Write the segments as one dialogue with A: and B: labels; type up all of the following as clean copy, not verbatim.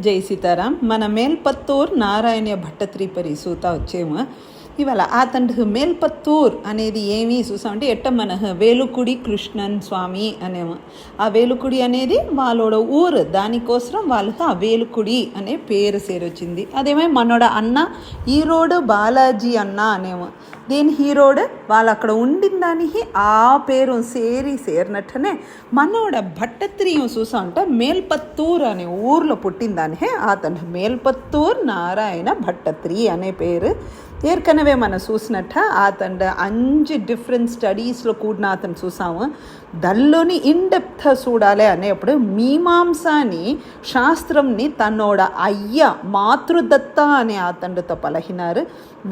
A: జై సీతారాం. మన మేల్పత్తూర్ నారాయణ భట్టత్రిపరి సూత వచ్చేము ఇవాళ ఆతండు మేల్పత్తూర్ అనేది ఏమి చూసామంటే ఎట్ట మన వేలుకుడి కృష్ణన్ స్వామి అనేము. ఆ వేలుకుడి అనేది వాళ్ళోడ ఊరు, దానికోసం వాళ్ళకి ఆ వేలుకుడి అనే పేరు సేరొచ్చింది. అదేమో మనోడ అన్న ఈరోడు బాలాజీ అన్న అనేము. దీని హీరోడు వాళ్ళు అక్కడ ఉండిన దానికి ఆ పేరు సేరినట్టనే మనోడ భట్టత్రియం చూసా అంటే మేల్పత్తూర్ అనే ఊర్లో పుట్టిన దానికే అతను మేల్పత్తూర్ నారాయణ భట్టత్రి అనే పేరు. ఏర్కనవే మనం చూసినట్ట అతను 5 డిఫరెంట్ స్టడీస్లో కూడిన అతను చూసాము. దానిలోని ఇన్డెప్త్ చూడాలి అనేప్పుడు మీమాంసాని శాస్త్రంని తన్నోడ అయ్య మాతృదత్త అనే అతండుతో పలహినారు.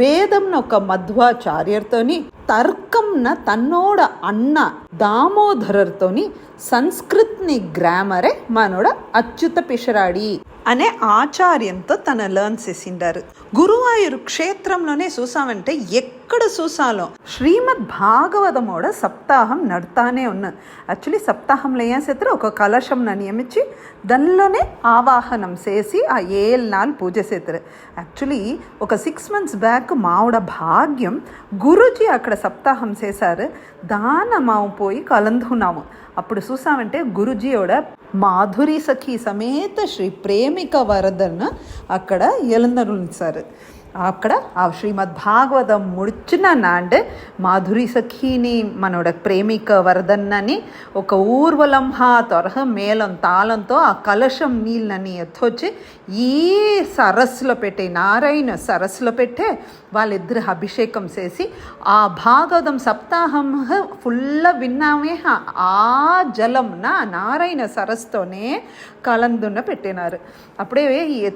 A: వేదంను ఒక మధ్వాచార్యర్తోని, తర్కంన తన్నోడ అన్న దామోదరర్తోని, సంస్కృత్ని గ్రామరే మనోడ అచ్యుత పిషరాడి అనే ఆచార్యంతో తన లర్న్ చేసిండారు. గురువాయూరు క్షేత్రంలోనే చూసామంటే ఎక్కడ చూసాలో శ్రీమద్ భాగవతమోడ సప్తాహం నడుతానే ఉన్నారు. యాక్చువల్లీ సప్తాహంలో ఏం చేస్తారు, ఒక కలశంను నియమించి దానిలోనే ఆవాహనం చేసి ఆ 7 నాళ్ళు పూజ చేస్తారు. యాక్చువల్లీ ఒక 6 months బ్యాక్ మావిడ భాగ్యం గురుజీ అక్కడ సప్తాహం చేశారు. దాన మావు పోయి కలందున్నాము. అప్పుడు చూసామంటే గురుజీయోడ మాధురి సఖి సమేత శ్రీ ప్రేమిక వరదన్న అక్కడ ఎలందరుంచారు. అక్కడ ఆ శ్రీమద్ భాగవతం ముడిచిన నాండ్ మాధురి సఖిని మనోడ ప్రేమిక వరదన్నని ఒక ఊర్వలంహ తొరహ మేళం తాళంతో ఆ కలశం నీళ్ళని ఎత్తొచ్చి ఈ సరస్సులో పెట్టే నారాయణ సరస్సులో పెట్టే వాళ్ళిద్దరు అభిషేకం చేసి ఆ భాగవతం సప్తాహం ఫుల్ విన్నామే ఆ జలంన నారాయణ సరస్సుతోనే కలందున్న పెట్టినారు. అప్పుడే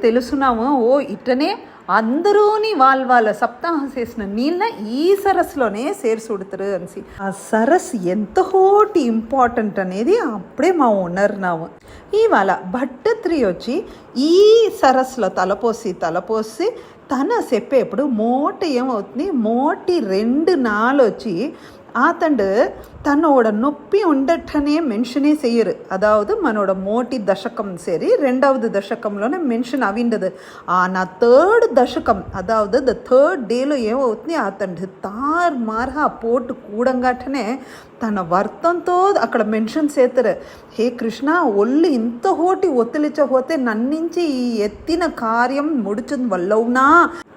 A: తెలుసున్నాము, ఓ ఇట్టనే అందరూని వాళ్ళ సప్తాహం చేసిన నీళ్ళ ఈ సరస్సులోనే సేర్సుడుతారు అనేసి. ఆ సరస్సు ఎంతోటి ఇంపార్టెంట్ అనేది అప్పుడే మా ఉన్నాము. ఇవాళ భట్టత్రి వచ్చి ఈ సరస్సులో తలపోసి తన చెప్పేప్పుడు మోట ఏమవుతుంది, మోటి 2 నాళ్ళు వచ్చి ஆத்தண்டு தன்னோட நொப்பி உண்டட்டனே மென்ஷனே செய்யரு. அதாவது மனோட மோட்டி தசகம் சரி 2வது దశకంలోనే మెన్షన్ అవిండదు. నా 3rd దశకం అదావదు ద 3rd డేలో ఏమవుతుంది, అతను తారుమారుగా పోటు కూడంగాటనే తన వర్తంతో అక్కడ మెన్షన్ చేస్తారు. హే కృష్ణ, ఒళ్ళు ఇంత హోటి ఒత్తిలిచ్చపోతే నన్నించి ఈ ఎత్తిన కార్యం ముడుచుంది వల్లవునా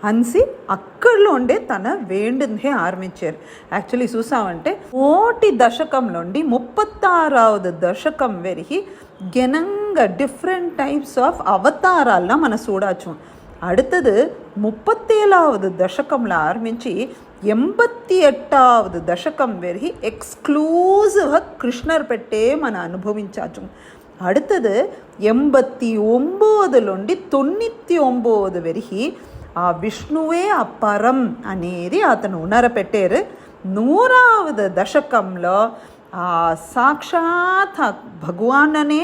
A: అనిసి అక్కడలో ఉండే తన వేండునే ఆరంభించారు. యాక్చువల్లీ చూసామంటే మోటి దశకంలోండి 36వ దశకం వరకు గెనంగా డిఫరెంట్ టైప్స్ ఆఫ్ అవతారాలను మనం చూడవచ్చు. அடுத்தது 37வது దశకంలో ఆరంభించి 88వ దశకం వరకు ఎక్స్క్లూజివ్గా కృష్ణర్ పెట్టే మనం అనుభవించవచ్చు. அடுத்தது 89 నుండి 99 వరకు ఆ విష్ణువే ఆ పరం అనేది అతను ఉనరపెట్టారు. 100వ దశకంలో ఆ సాక్షాత్ భగవాననే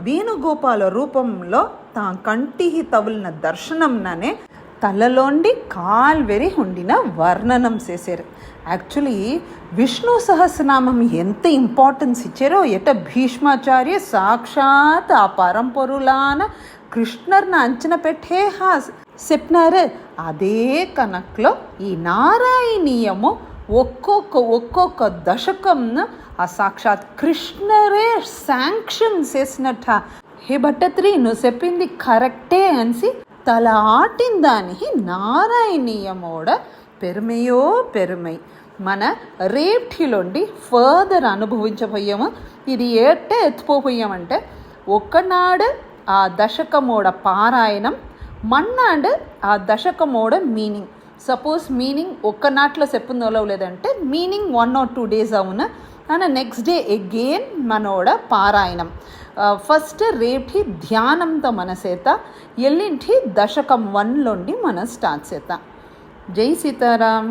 A: వేణుగోపాల రూపంలో తా కంటికి తగిలిన దర్శనంనే తలలోండి కాల్వెరి ఉండిన వర్ణనం చేశారు. యాక్చువల్లీ విష్ణు సహస్రనామం ఎంత ఇంపార్టెన్స్ ఇచ్చారో ఎట భీష్మాచార్య సాక్షాత్ ఆ పరంపరులాన కృష్ణర్ని అంచనా పెట్టే చెప్పినారు. అదే కనక్లో ఈ నారాయణీయము ఒక్కొక్క దశకంను ఆ సాక్షాత్ కృష్ణరే శాంక్షన్ చేసినట్ట. హే భట్టత్రి, నువ్వు చెప్పింది కరెక్టే అనిసి తల ఆటిన దానికి నారాయణీయమోడ పెరుమై మన రేప్టిలోండి ఫర్దర్ అనుభవించబోయాము. ఇది ఏటే ఎత్తుపోయామంటే ఒకనాడు ఆ దశకమోడ పారాయణం, మన్నాడు ఆ దశకమోడ మీనింగ్. సపోజ్ మీనింగ్ ఒక్క నాట్లో చెప్పుందో లేదంటే మీనింగ్ 1 or 2 days అవును అని నెక్స్ట్ డే అగైన్ మనోడ పారాయణం. ఫస్ట్ రేపు ధ్యానంతో మన చేత ఎల్లింటి దశకం 1లోండి మనం స్టార్ట్ చేద్దాం. జై సీతారాం.